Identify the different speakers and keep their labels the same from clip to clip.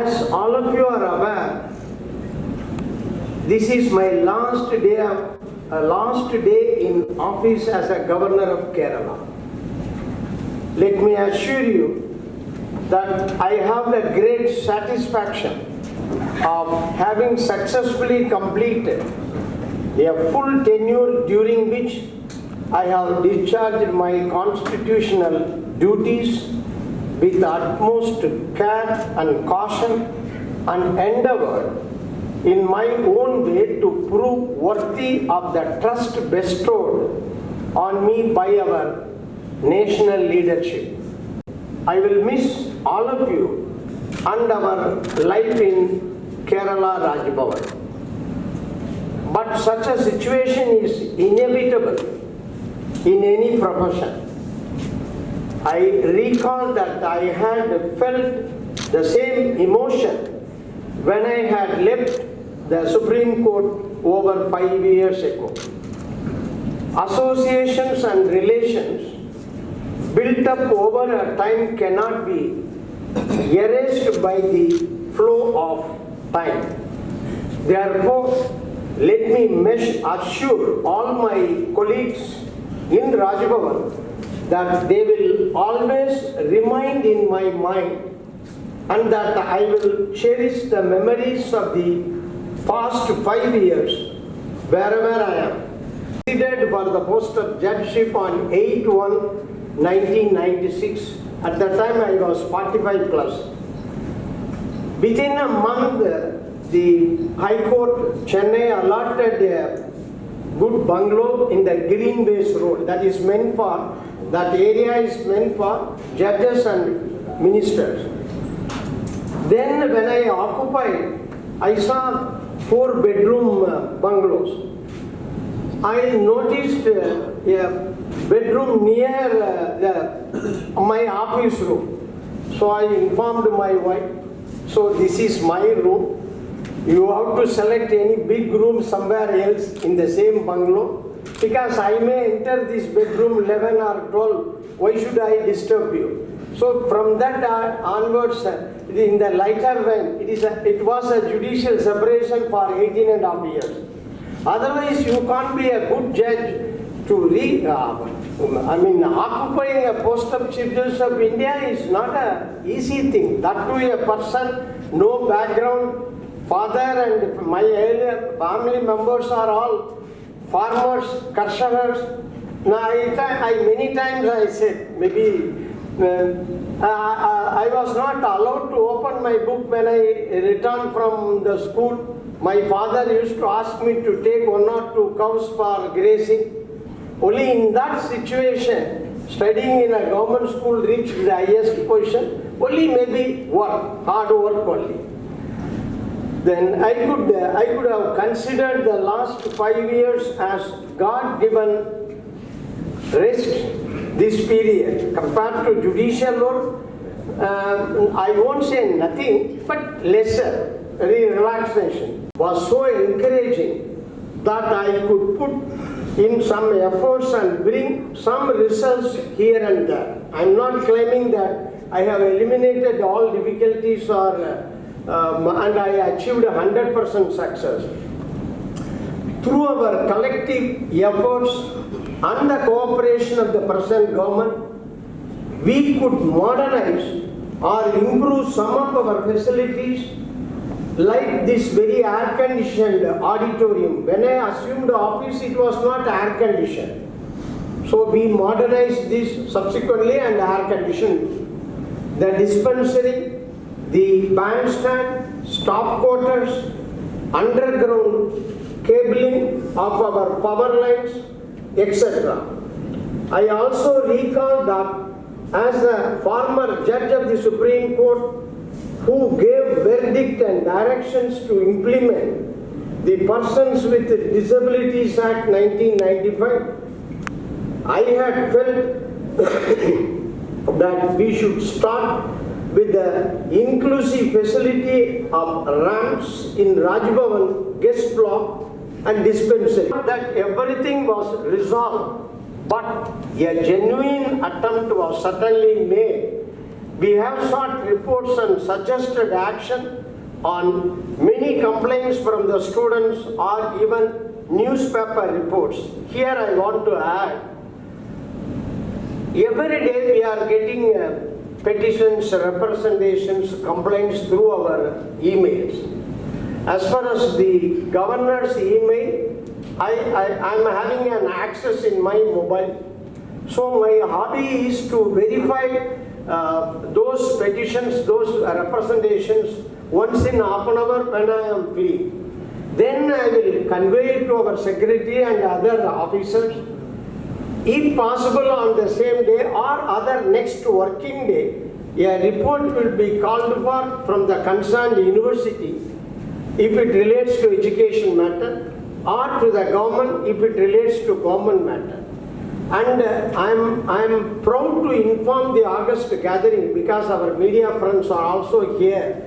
Speaker 1: As all of you are aware, this is my last day in office as a governor of Kerala. Let me assure you that I have the great satisfaction of having successfully completed a full tenure during which I have discharged my constitutional duties with utmost care and caution and endeavored in my own way to prove worthy of the trust bestowed on me by our national leadership. I will miss all of you and our life in Kerala Raj Bhavan. But such a situation is inevitable in any profession. I recall that I had felt the same emotion when I had left the Supreme Court over 5 years ago. Associations and relations built up over a time cannot be erased by the flow of time. Therefore, let me assure all my colleagues in Raj Bhavan that they will always remain in my mind and that I will cherish the memories of the past 5 years wherever I am. Considered for the post of judgeship on 8/1/1996. At that time I was 45 plus. Within a month, the High Court Chennai allotted a good bungalow in the Greenways Road. That area is meant for judges and ministers. Then when I occupied, I saw 4-bedroom bungalows. I noticed a bedroom near my office room. So I informed my wife, so this is my room. You have to select any big room somewhere else in the same bungalow because I may enter this bedroom 11 or 12. Why should I disturb you? So from that onwards, in the later when it was a judicial separation for 18.5 years. Otherwise, you can't be a good judge to occupying a post of Chief Justice of India is not an easy thing. That too a person, no background, father and my earlier family members are all farmers, karshakars. Now, many times I said, maybe I was not allowed to open my book when I returned from the school. My father used to ask me to take 1 or 2 cows for grazing. Only in that situation, studying in a government school reached the highest position, only maybe hard work only. Then I could have considered the last 5 years as God-given rest, this period. Compared to judicial work, I won't say nothing, but lesser, relaxation was so encouraging that I could put in some efforts and bring some results here and there. I'm not claiming that I have eliminated all difficulties and I achieved 100% success. Through our collective efforts and the cooperation of the present government, we could modernize or improve some of our facilities, like this very air-conditioned auditorium. When I assumed office, it was not air-conditioned. So we modernized this subsequently and air-conditioned. The dispensary, the bandstand, stop quarters, underground cabling of our power lines, etc. I also recall that as a former judge of the Supreme Court who gave verdict and directions to implement the Persons with Disabilities Act 1995, I had felt that we should start with the inclusive facility of ramps in Raj Bhavan guest block and dispensary. That everything was resolved, but a genuine attempt was certainly made We have sought reports and suggested action on many complaints from the students or even newspaper reports. Here I want to add, every day we are getting petitions, representations, complaints through our emails. As far as the governor's email, I am having an access in my mobile. So my hobby is to verify those petitions, those representations once in half an hour when I am free. Then I will convey it to our secretary and other officers. If possible on the same day or other next working day, a report will be called for from the concerned university if it relates to education matter, or to the government if it relates to government matter. And I am proud to inform the August gathering, because our media friends are also here.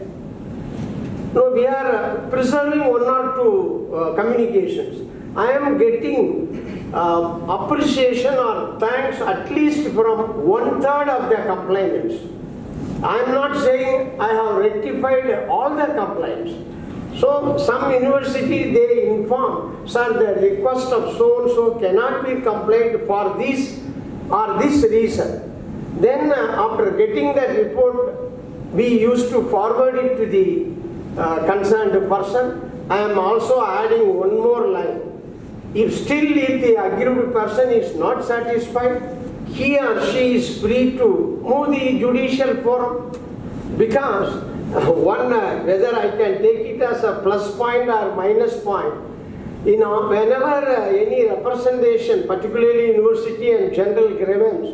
Speaker 1: No, we are preserving one or two communications. I am getting appreciation or thanks at least from 1/3 of the complainants. I am not saying I have rectified all the complaints. So some universities they inform, sir, the request of so and so cannot be complained for this or this reason. Then after getting that report, we used to forward it to the concerned person. I am also adding one more line. If the aggrieved person is not satisfied, he or she is free to move the judicial forum, because whether I can take it as a plus point or minus point, whenever any representation, particularly university and general grievance,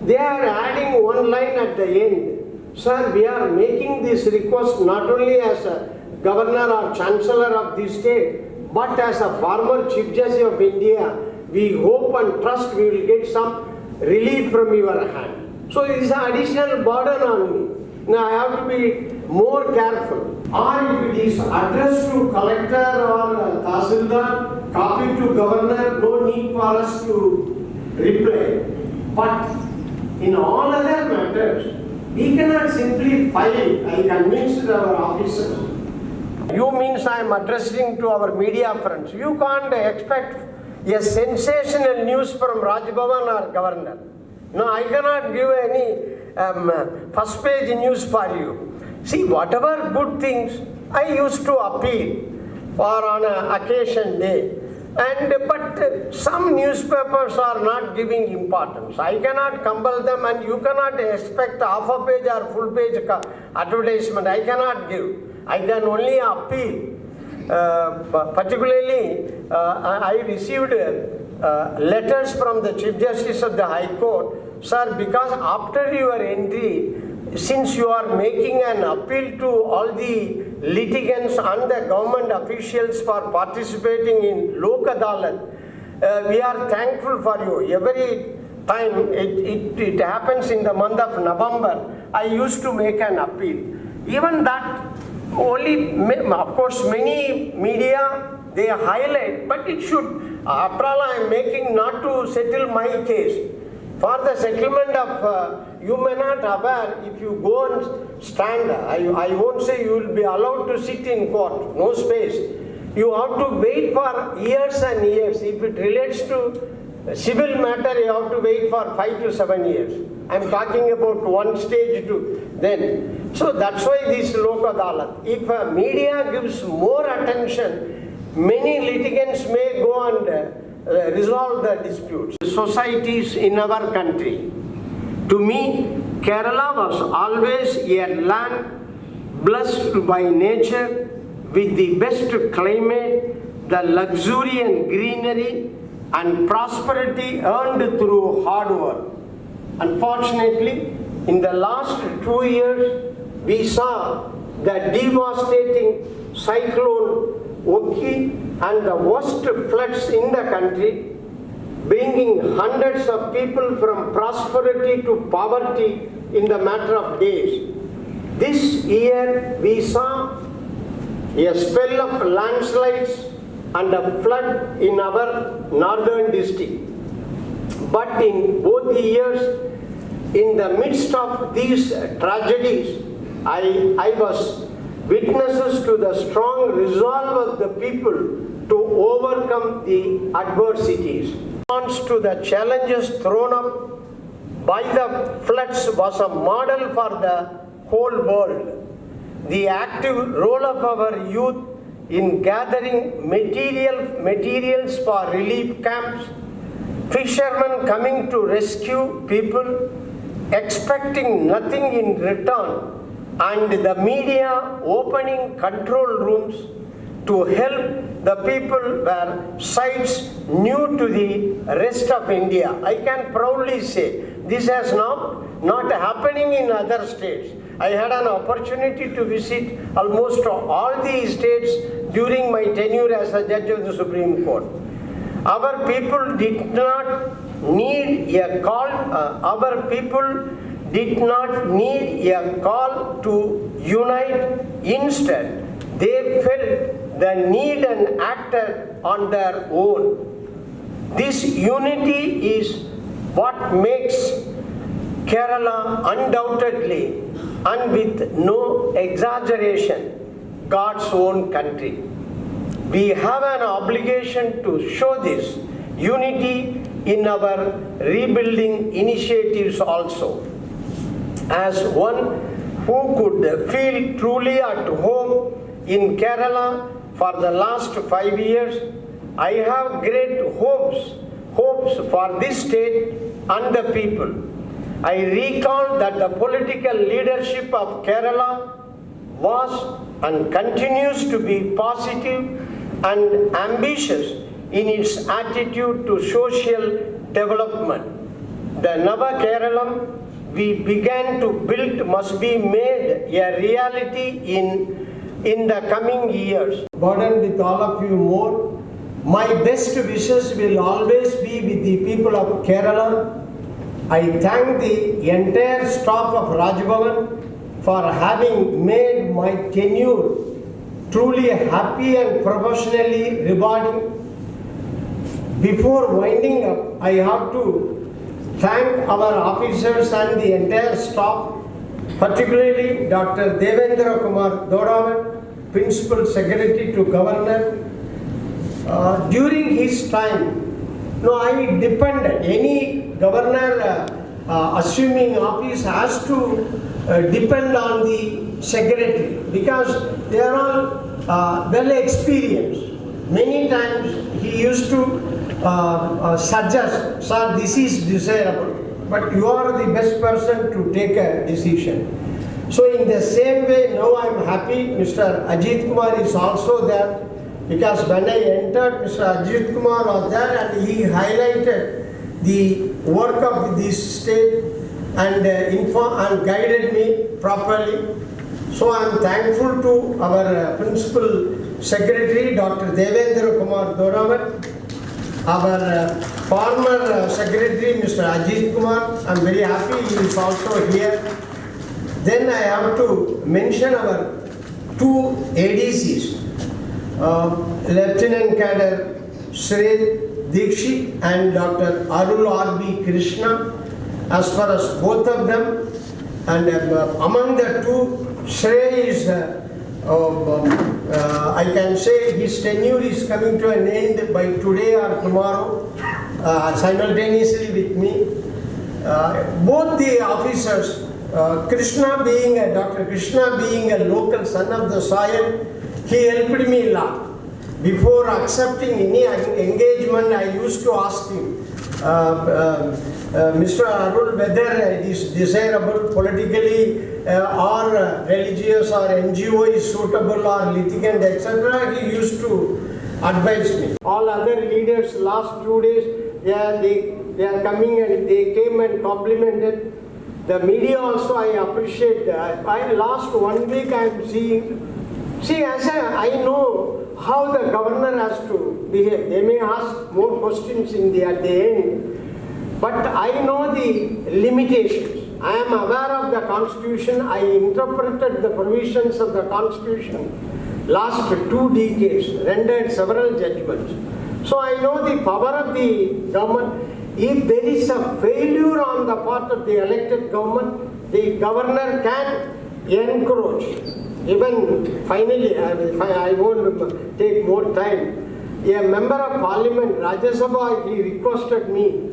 Speaker 1: they are adding one line at the end. Sir, we are making this request not only as a governor or chancellor of the state, but as a former Chief Justice of India, we hope and trust we will get some relief from your hand. So it is an additional burden on me. Now I have to be more careful. Or if it is addressed to collector or tahsildar, copy to governor, no need for us to reply. But in all other matters, we cannot simply file it. I convinced our officers. You means I am addressing to our media friends. You can't expect a sensational news from Raj Bhavan or governor. No, I cannot give any first page news for you. See, whatever good things I used to appeal for on an occasion day. But some newspapers are not giving importance. I cannot compel them, and you cannot expect half a page or full page advertisement. I cannot give. I can only appeal. Particularly, I received letters from the Chief Justice of the High Court. Sir, because after your entry, since you are making an appeal to all the litigants and the government officials for participating in Lok Adalat, we are thankful for you. Every time it happens in the month of November, I used to make an appeal. Even that, only, of course, many media, they highlight, but it should, after all, I am making not to settle my case. For the settlement of, you may not aware, if you go and stand, I won't say you will be allowed to sit in court, no space. You have to wait for years and years. If it relates to civil matter, you have to wait for 5 to 7 years. I am talking about one stage to then. So that's why this Lok Adalat. If media gives more attention, many litigants may go and resolve the disputes. Societies in our country. To me, Kerala was always a land blessed by nature with the best climate, the luxuriant greenery and prosperity earned through hard work. Unfortunately, in the last 2 years, we saw the devastating cyclone Oki and the worst floods in the country, bringing hundreds of people from prosperity to poverty in the matter of days. This year we saw a spell of landslides and a flood in our northern district. But in both the years, In the midst of these tragedies, I was witnesses to the strong resolve of the people to overcome the adversities. Response to the challenges thrown up by the floods was a model for the whole world. The active role of our youth in gathering materials for relief camps, fishermen coming to rescue people, expecting nothing in return, and the media opening control rooms to help the people were sights new to the rest of India. I can proudly say this has not happening in other states. I had an opportunity to visit almost all the states during my tenure as a judge of the Supreme Court. Our people did not need a call. Our people did not need a call to unite. Instead, they felt the need and acted on their own. This unity is what makes Kerala undoubtedly, and with no exaggeration, God's own country. We have an obligation to show this unity in our rebuilding initiatives also. As one who could feel truly at home in Kerala for the last 5 years, I have great hopes for this state and the people. I recall that the political leadership of Kerala was and continues to be positive and ambitious in its attitude to social development. The Nava Keralam we began to build must be made a reality in the coming years. Burdened with all of you more, my best wishes will always be with the people of Kerala. I thank the entire staff of Bhavan for having made my tenure truly happy and professionally rewarding. Before winding up, I have to thank our officers and the entire staff, particularly Dr. Devendra Kumar Dodavat, Principal Secretary to Governor. During his time, I depended, any governor assuming office has to depend on the secretary because they are all well experienced. Many times he used to suggest, sir, this is desirable, but you are the best person to take a decision. So in the same way, now I am happy Mr. Ajit Kumar is also there, because when I entered, Mr. Ajit Kumar was there and he highlighted the work of this state and informed and guided me properly. So I am thankful to our Principal Secretary, Dr. Devendra Kumar Dodavat, our former Secretary, Mr. Ajit Kumar. I am very happy he is also here. Then I have to mention our two ADCs, Lieutenant Cadre Sri Dikshit and Dr. Arul R.B. Krishna, as far as both of them. And among the two, Sri is, I can say his tenure is coming to an end by today or tomorrow, simultaneously with me. Both the officers, Dr. Krishna being a local son of the soil, he helped me a lot. Before accepting any engagement, I used to ask him, Mr. Arul, whether it is desirable politically or religious or NGO is suitable or litigant, etc. He used to advise me. All other leaders last 2 days, they are coming and they came and complimented. The media also I appreciate that. Last 1 week I am seeing. I know how the governor has to behave. They may ask more questions at the end, but I know the limitations. I am aware of the Constitution. I interpreted the provisions of the Constitution last 2 decades, rendered several judgments. So I know the power of the government. If there is a failure on the part of the elected government, the governor can encroach. Even finally, I won't take more time. A member of parliament, Rajya Sabha, he requested me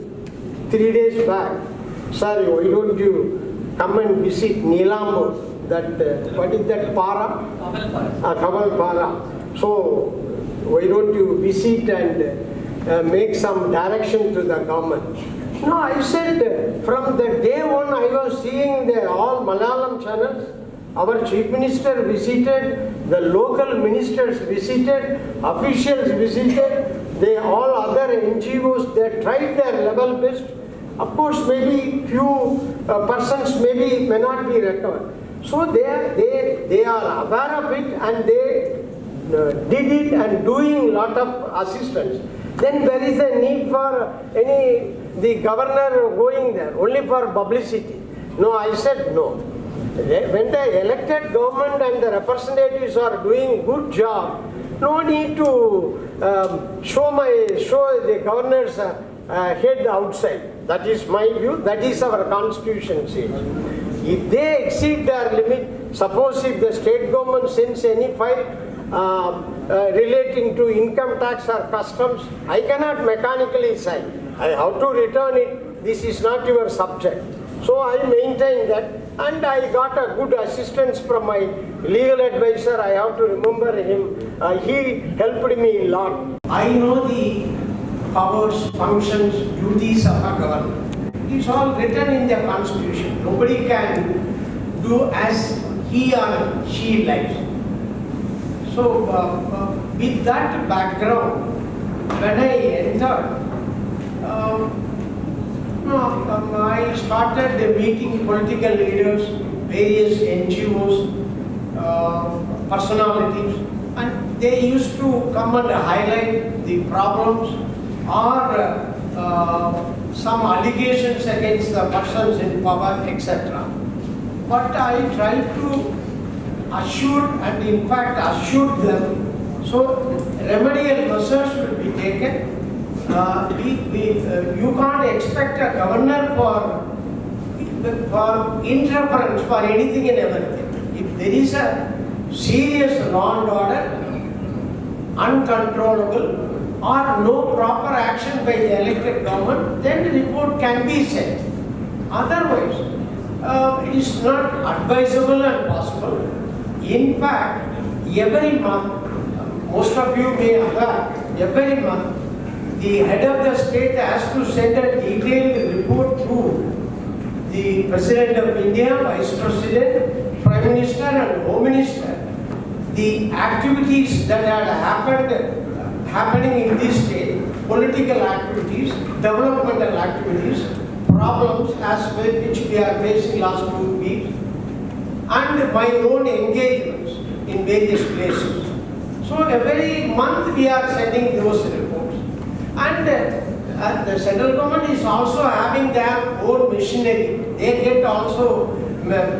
Speaker 1: 3 days back, sir, why don't you come and visit Neelambur, that, what is that, Para? Kamal Para. So, why don't you visit and make some direction to the government? No, I said, from the day one I was seeing all Malayalam channels. Our chief minister visited, the local ministers visited, officials visited, all other NGOs, they tried their level best. Of course, maybe few persons may not be recovered. So they are aware of it and they did it and doing lot of assistance. Then there is a need for the governor going there, only for publicity. No, I said no. When the elected government and the representatives are doing good job, no need to show the governor's head outside. That is my view. That is our constitution says. If they exceed their limit, suppose if the state government sends any file relating to income tax or customs, I cannot mechanically sign. I have to return it. This is not your subject. So I maintain that, and I got a good assistance from my legal advisor. I have to remember him. He helped me a lot. I know the powers, functions, duties of a governor. It's all written in the constitution. Nobody can do as he or she likes. So with that background, when I entered, I started meeting political leaders, various NGOs, personalities, and they used to come and highlight the problems or some allegations against the persons in power, etc. But I tried to assure and in fact assured them, so remedial measures will be taken. You can't expect a governor for interference for anything and everything. If there is a serious law and order, uncontrollable, or no proper action by the elected government, then the report can be sent. Otherwise, it is not advisable and possible. In fact, every month, most of you may aware, every month, the head of the state has to send a detailed report to the President of India, Vice President, Prime Minister and Home Minister. The activities that had happening in this state, political activities, developmental activities, problems as well which we are facing last 2 weeks, and my own engagements in various places. So every month we are sending those reports. And the central government is also having their own machinery. They get also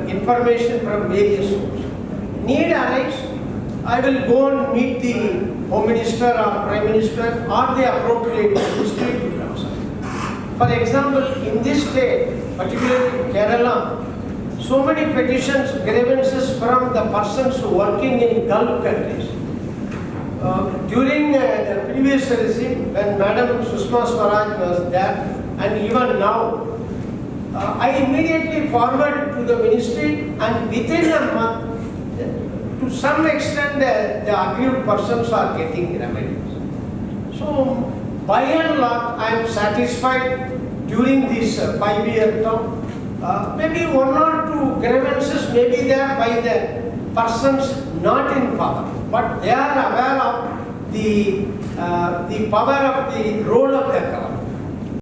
Speaker 1: information from various sources. Need arise, I will go and meet the Home Minister or Prime Minister or the appropriate ministry to concern. For example, in this state, particularly Kerala, so many petitions, grievances from the persons working in Gulf countries. During the previous regime, when Madam Sushma Swaraj was there, and even now, I immediately forwarded to the ministry, and within a month, to some extent, the aggrieved persons are getting remedies. So, by and large, I am satisfied during this 5-year term. Maybe 1 or 2 grievances may be there by the persons not in power, but they are aware of the power of the role of the government.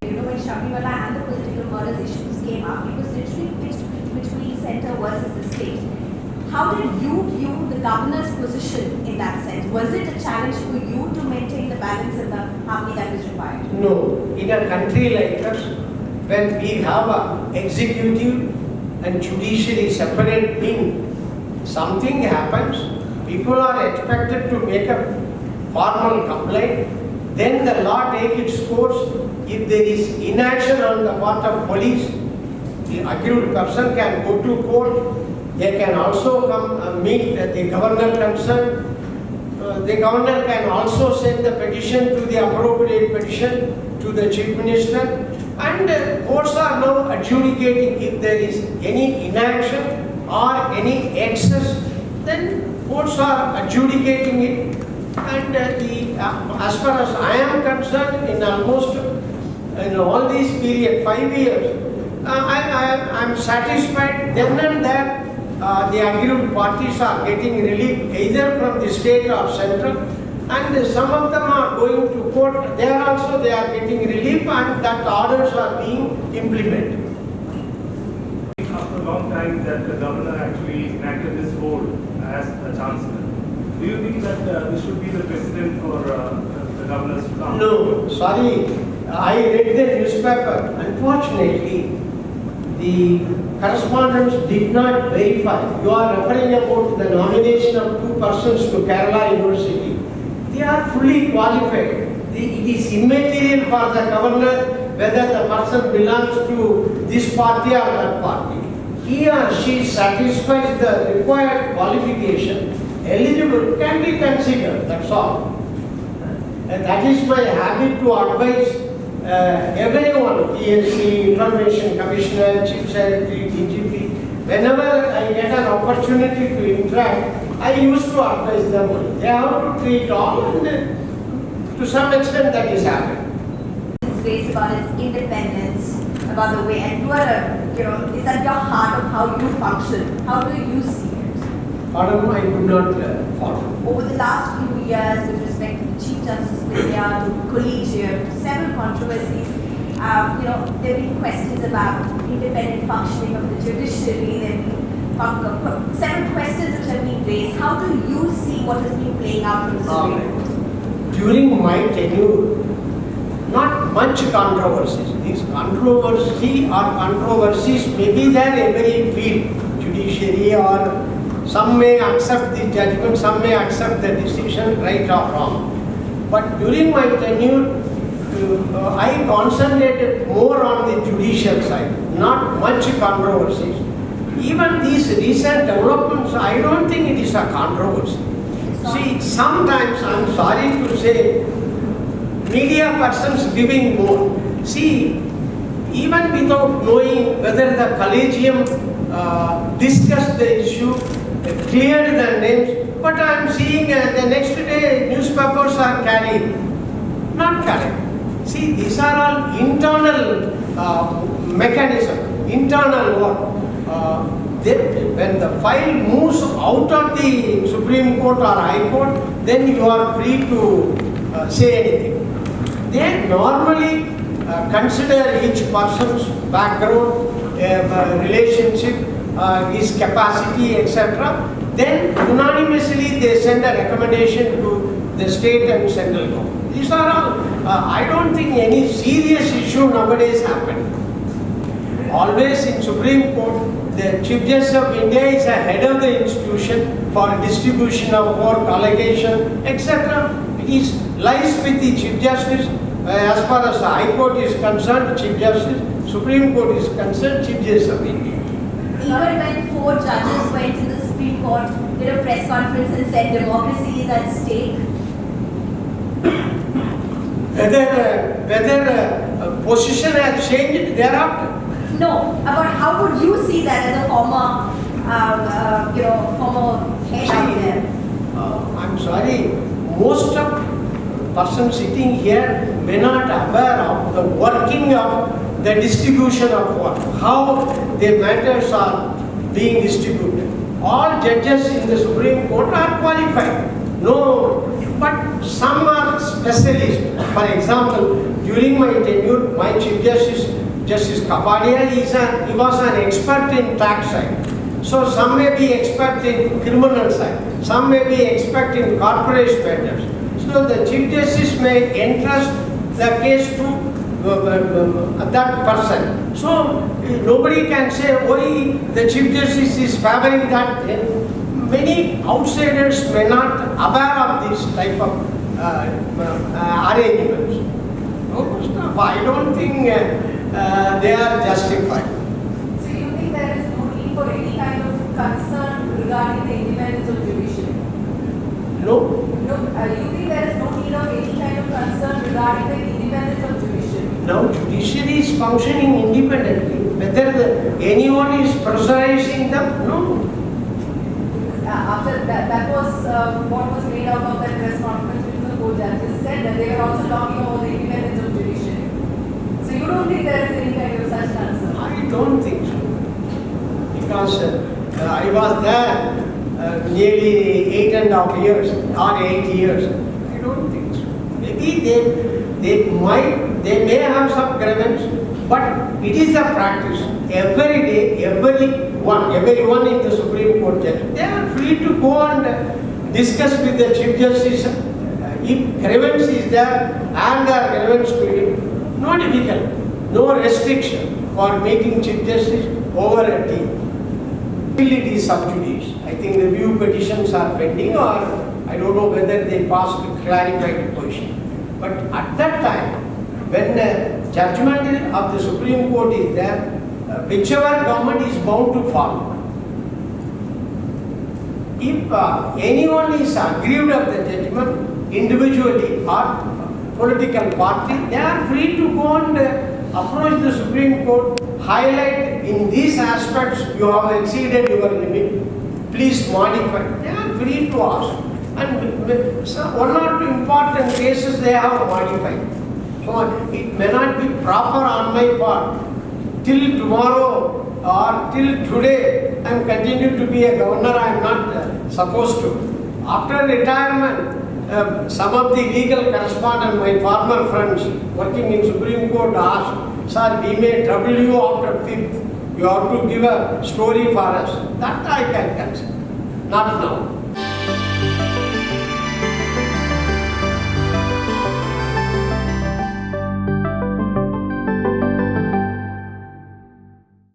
Speaker 2: You know, when Shabriwala and the political murders issues came up, it was literally pitched between centre versus the state. How did you view the governor's position in that sense? Was it a challenge for you to maintain the balance and the harmony that is required?
Speaker 1: No. In a country like us, when we have an executive and judiciary separate being, something happens, people are expected to make a formal complaint, then the law take its course. If there is inaction on the part of police, the aggrieved person can go to court. They can also come and meet the governor concerned. The governor can also send the petition to the appropriate petition to the chief minister. And courts are now adjudicating if there is any inaction or any excess, then courts are adjudicating it. And as far as I am concerned, in almost all these period, 5 years, I am satisfied then and there. The aggrieved parties are getting relief either from the state or central, and some of them are going to court. There also they are getting relief, and that orders are being implemented.
Speaker 3: After a long time that the governor actually enacted his role as a chancellor, do you think that this should be the precedent for the governors to come?
Speaker 1: No, sorry. I read the newspaper. Unfortunately, the correspondents did not verify. You are referring about the nomination of 2 persons to Kerala University. They are fully qualified. It is immaterial for the governor whether the person belongs to this party or that party. He or she satisfies the required qualification, eligible, can be considered, that's all. And that is my habit to advise everyone, PLC, Information Commissioner, Chief Secretary, DGP, whenever I get an opportunity to interact, I used to advise them. They have to treat all, and to some extent that is happening.
Speaker 2: It's based about its independence, about the way, and you are, is at your heart of how you function. How do you see it?
Speaker 1: Pardon, I could not follow.
Speaker 2: Over the last few years, with respect to the Chief Justice of India, to collegium, to several controversies, there have been questions about independent functioning of the judiciary. There have been several questions which have been raised. How do you see what has been playing out from the Supreme Court?
Speaker 1: During my tenure, not much controversies. These controversies may be there in every field, judiciary, or some may accept the judgment, some may accept the decision, right or wrong. But during my tenure, I concentrated more on the judicial side, not much controversies. Even these recent developments, I don't think it is a controversy. See, sometimes, I am sorry to say, media persons giving more. See, even without knowing whether the collegium discussed the issue, cleared the names, but I am seeing the next day newspapers are carrying. Not correct. See, these are all internal mechanism, internal work. When the file moves out of the Supreme Court or High Court, then you are free to say anything. They normally consider each person's background, relationship, his capacity, etc. Then unanimously they send a recommendation to the state and central government. These are all, I don't think any serious issue nowadays happen. Always in Supreme Court, the Chief Justice of India is a head of the institution for distribution of work, allocation, etc. It lies with the Chief Justice. As far as the High Court is concerned, Chief Justice, Supreme Court is concerned, Chief Justice of India.
Speaker 2: Even when 4 judges went to the Supreme Court, did a press conference and said democracy is at stake.
Speaker 1: Whether position has changed thereafter?
Speaker 2: No, about how would you see that as a former, former head out there?
Speaker 1: I'm sorry, most of persons sitting here may not aware of the working of the distribution of work, how the matters are being distributed. All judges in the Supreme Court are qualified. No, but some are specialists. For example, during my tenure, my Chief Justice, Justice Kapadia, he was an expert in tax side. So some may be expert in criminal side, some may be expert in corporate matters. So the Chief Justice may entrust the case to that person. So nobody can say why the Chief Justice is favoring that. Many outsiders may not aware of this type of arrangements. No stuff. I don't think they are justified.
Speaker 2: So you think there is no need for any kind of concern regarding the independence of judiciary?
Speaker 1: No.
Speaker 2: No, you think there is no need of any kind of concern regarding the independence of judiciary?
Speaker 1: Now judiciary is functioning independently. Whether anyone is pressurizing them, no.
Speaker 2: After that was what was made out of that press conference which the four judges said that they were also talking about the independence of judiciary. So you don't think there is any kind of such concern?
Speaker 1: I don't think so. Because I was there nearly 8.5 years or 8 years. I don't think so. Maybe they may have some grievance, but it is a practice. Every day, everyone in the Supreme Court judge, they are free to go and discuss with the Chief Justice. If grievance is there and their grievance to him, no difficult, no restriction for making Chief Justice over a tea. Till it is sub judice. I think the review petitions are pending, or I don't know whether they passed clarified position. But at that time, when judgment of the Supreme Court is there, whichever government is bound to follow. If anyone is aggrieved of the judgment, individually or political party, they are free to go and approach the Supreme Court, highlight in these aspects you have exceeded your limit, please modify. They are free to ask. And one or two important cases they have modified. So it may not be proper on my part. Till tomorrow or till today, I am continuing to be a governor. I am not supposed to. After retirement, some of the legal correspondents, my former friends working in Supreme Court, asked, "Sir, we may trouble you after 5th. You have to give a story for us." That I can consider. Not now.